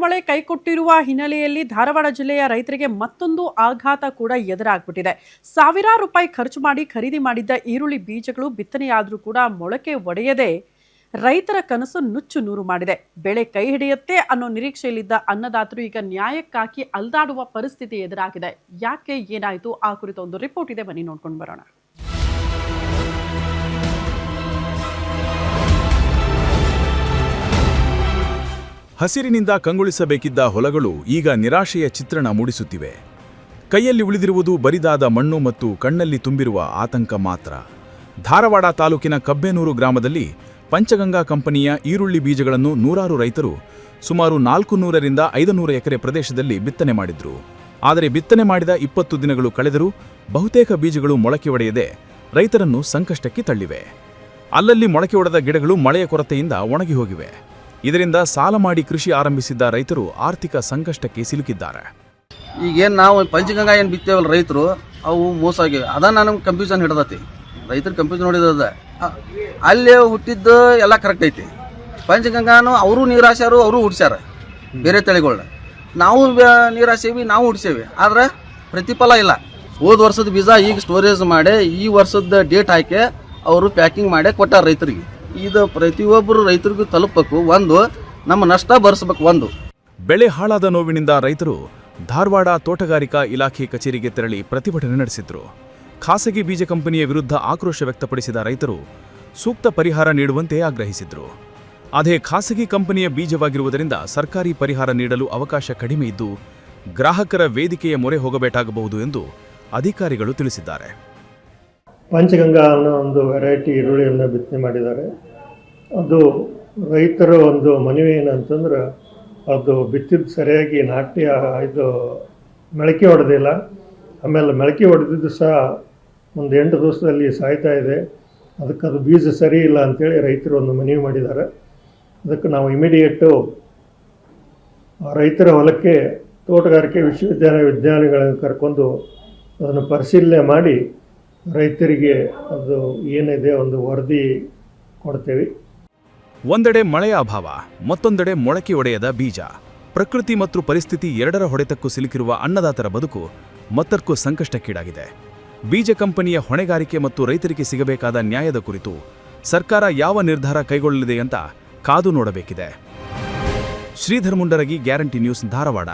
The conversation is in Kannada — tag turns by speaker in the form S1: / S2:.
S1: ಮಳೆ ಕೈಕೊಟ್ಟಿರುವ ಹಿನ್ನೆಲೆಯಲ್ಲಿ ಧಾರವಾಡ ಜಿಲ್ಲೆಯ ರೈತರಿಗೆ ಮತ್ತೊಂದು ಆಘಾತ ಕೂಡ ಎದುರಾಗ್ಬಿಟ್ಟಿದೆ. ಸಾವಿರಾರು ರೂಪಾಯಿ ಖರ್ಚು ಮಾಡಿ ಖರೀದಿ ಮಾಡಿದ್ದ ಈರುಳ್ಳಿ ಬೀಜಗಳು ಬಿತ್ತನೆಯಾದರೂ ಕೂಡ ಮೊಳಕೆ ಒಡೆಯದೆ ರೈತರ ಕನಸು ನುಚ್ಚು ನೂರು ಮಾಡಿದೆ. ಬೆಳೆ ಕೈ ಹಿಡಿಯುತ್ತೆ ಅನ್ನೋ ನಿರೀಕ್ಷೆಯಲ್ಲಿದ್ದ ಅನ್ನದಾತರು ಈಗ ನ್ಯಾಯಕ್ಕಾಗಿ ಅಲ್ದಾಡುವ ಪರಿಸ್ಥಿತಿ ಎದುರಾಗಿದೆ. ಯಾಕೆ, ಏನಾಯಿತು, ಆ ಕುರಿತ ಒಂದು ರಿಪೋರ್ಟ್ ಇದೆ, ಬನ್ನಿ ನೋಡ್ಕೊಂಡು ಬರೋಣ.
S2: ಹಸಿರಿನಿಂದ ಕಂಗೊಳಿಸಬೇಕಿದ್ದ ಹೊಲಗಳು ಈಗ ನಿರಾಶೆಯ ಚಿತ್ರಣ ಮೂಡಿಸುತ್ತಿವೆ. ಕೈಯಲ್ಲಿ ಉಳಿದಿರುವುದು ಬರಿದಾದ ಮಣ್ಣು ಮತ್ತು ಕಣ್ಣಲ್ಲಿ ತುಂಬಿರುವ ಆತಂಕ ಮಾತ್ರ. ಧಾರವಾಡ ತಾಲೂಕಿನ ಕಬ್ಬೇನೂರು ಗ್ರಾಮದಲ್ಲಿ ಪಂಚಗಂಗಾ ಕಂಪನಿಯ ಈರುಳ್ಳಿ ಬೀಜಗಳನ್ನು ನೂರಾರು ರೈತರು ಸುಮಾರು 400ರಿಂದ 500 ಎಕರೆ ಪ್ರದೇಶದಲ್ಲಿ ಬಿತ್ತನೆ ಮಾಡಿದ್ರು. ಆದರೆ ಬಿತ್ತನೆ ಮಾಡಿದ 20 ದಿನಗಳು ಕಳೆದರೂ ಬಹುತೇಕ ಬೀಜಗಳು ಮೊಳಕೆ ಒಡೆಯದೆ ರೈತರನ್ನು ಸಂಕಷ್ಟಕ್ಕೆ ತಳ್ಳಿವೆ. ಅಲ್ಲಲ್ಲಿ ಮೊಳಕೆ ಒಡೆದ ಗಿಡಗಳು ಮಳೆಯ ಕೊರತೆಯಿಂದ ಒಣಗಿ ಹೋಗಿವೆ. ಇದರಿಂದ ಸಾಲ ಮಾಡಿ ಕೃಷಿ ಆರಂಭಿಸಿದ್ದ ರೈತರು ಆರ್ಥಿಕ ಸಂಕಷ್ಟಕ್ಕೆ ಸಿಲುಕಿದ್ದಾರೆ.
S3: ಈಗೇನು ನಾವು ಪಂಚಗಂಗಾ ಏನು ಬಿತ್ತೇವಲ್ಲ ರೈತರು, ಅವು ಮೋಸ ಆಗಿವೆ. ಅದ ನನಗೆ ಕನ್ಫ್ಯೂಷನ್ ಹಿಡ್ದತಿ. ರೈತರು ಕನ್ಫ್ಯೂಷನ್ ಹೊಡಿದ ಅಲ್ಲೇ ಹುಟ್ಟಿದ್ದು ಎಲ್ಲ ಕರೆಕ್ಟ್ ಐತಿ. ಪಂಚಗಂಗಾನು ಅವರು ನೀರಾಶ್ಯಾರು, ಅವರು ಹುಡ್ಸ್ಯಾರ ಬೇರೆ ತಳಿಗಳನ್ನ. ನಾವು ನೀರಾಸೇವಿ, ನಾವು ಹುಡ್ಸೇವಿ, ಆದ್ರೆ ಪ್ರತಿಫಲ ಇಲ್ಲ. ಹೋದ ವರ್ಷದ ಬೀಜ ಈಗ ಸ್ಟೋರೇಜ್ ಮಾಡಿ ಈ ವರ್ಷದ ಡೇಟ್ ಹಾಕಿ ಅವರು ಪ್ಯಾಕಿಂಗ್ ಮಾಡಿ ಕೊಟ್ಟಾರ ರೈತರಿಗೆ. ಇದು ಪ್ರತಿಯೊಬ್ಬರು ರೈತರಿಗೂ ತಲುಪಬೇಕು. ಒಂದು ನಮ್ಮ ನಷ್ಟ ಭರಿಸಬೇಕು. ಒಂದು
S2: ಬೆಳೆ ಹಾಳಾದ ನೋವಿನಿಂದ ರೈತರು ಧಾರವಾಡ ತೋಟಗಾರಿಕಾ ಇಲಾಖೆ ಕಚೇರಿಗೆ ತೆರಳಿ ಪ್ರತಿಭಟನೆ ನಡೆಸಿದ್ರು. ಖಾಸಗಿ ಬೀಜ ಕಂಪನಿಯ ವಿರುದ್ಧ ಆಕ್ರೋಶ ವ್ಯಕ್ತಪಡಿಸಿದ ರೈತರು ಸೂಕ್ತ ಪರಿಹಾರ ನೀಡುವಂತೆ ಆಗ್ರಹಿಸಿದ್ರು. ಅದೇ ಖಾಸಗಿ ಕಂಪನಿಯ ಬೀಜವಾಗಿರುವುದರಿಂದ ಸರ್ಕಾರಿ ಪರಿಹಾರ ನೀಡಲು ಅವಕಾಶ ಕಡಿಮೆ ಇದ್ದು ಗ್ರಾಹಕರ ವೇದಿಕೆಯ ಮೊರೆ ಹೋಗಬೇಕಾಗಬಹುದು ಎಂದು ಅಧಿಕಾರಿಗಳು ತಿಳಿಸಿದ್ದಾರೆ.
S4: ಪಂಚಗಂಗಾ ಅನ್ನೋ ಒಂದು ವೆರೈಟಿ ಈರುಳ್ಳಿಯನ್ನು ಬಿತ್ತನೆ ಮಾಡಿದ್ದಾರೆ. ಅದು ರೈತರ ಒಂದು ಮನವಿ ಏನಂತಂದ್ರೆ, ಅದು ಬಿತ್ತಿದ್ದು ಸರಿಯಾಗಿ ನಾಟಿ ಇದು ಮೊಳಕೆ ಹೊಡೆದಿಲ್ಲ. ಆಮೇಲೆ ಮೊಳಕೆ ಹೊಡೆದಿದ್ದು ಸಹ ಒಂದು 8 ದಿವಸದಲ್ಲಿ ಸಾಯ್ತಾ ಇದೆ. ಅದಕ್ಕೆ ಅದು ಬೀಜ ಸರಿ ಇಲ್ಲ ಅಂಥೇಳಿ ರೈತರು ಒಂದು ಮನವಿ ಮಾಡಿದ್ದಾರೆ. ಅದಕ್ಕೆ ನಾವು ಇಮಿಡಿಯೇಟು ರೈತರ ಹೊಲಕ್ಕೆ ತೋಟಗಾರಿಕೆ ವಿಜ್ಞಾನಿಗಳನ್ನು ಕರ್ಕೊಂಡು ಅದನ್ನು ಪರಿಶೀಲನೆ ಮಾಡಿ ರೈತರಿಗೆ ಅದು ಏನಿದೆ ಒಂದು ವರದಿ ಕೊಡ್ತೇವೆ.
S2: ಒಂದೆಡೆ ಮಳೆಯ ಅಭಾವ, ಮತ್ತೊಂದೆಡೆ ಮೊಳಕೆ ಒಡೆಯದ ಬೀಜ. ಪ್ರಕೃತಿ ಮತ್ತು ಪರಿಸ್ಥಿತಿ ಎರಡರ ಹೊಡೆತಕ್ಕೂ ಸಿಲುಕಿರುವ ಅನ್ನದಾತರ ಬದುಕು ಮತ್ತರ್ಕು ಸಂಕಷ್ಟಕ್ಕೀಡಾಗಿದೆ. ಬೀಜ ಕಂಪನಿಯ ಹೊಣೆಗಾರಿಕೆ ಮತ್ತು ರೈತರಿಗೆ ಸಿಗಬೇಕಾದ ನ್ಯಾಯದ ಕುರಿತು ಸರ್ಕಾರ ಯಾವ ನಿರ್ಧಾರ ಕೈಗೊಳ್ಳಲಿದೆ ಅಂತ ಕಾದು ನೋಡಬೇಕಿದೆ. Sridhar Mundargi, Guarantee News, Dharwad.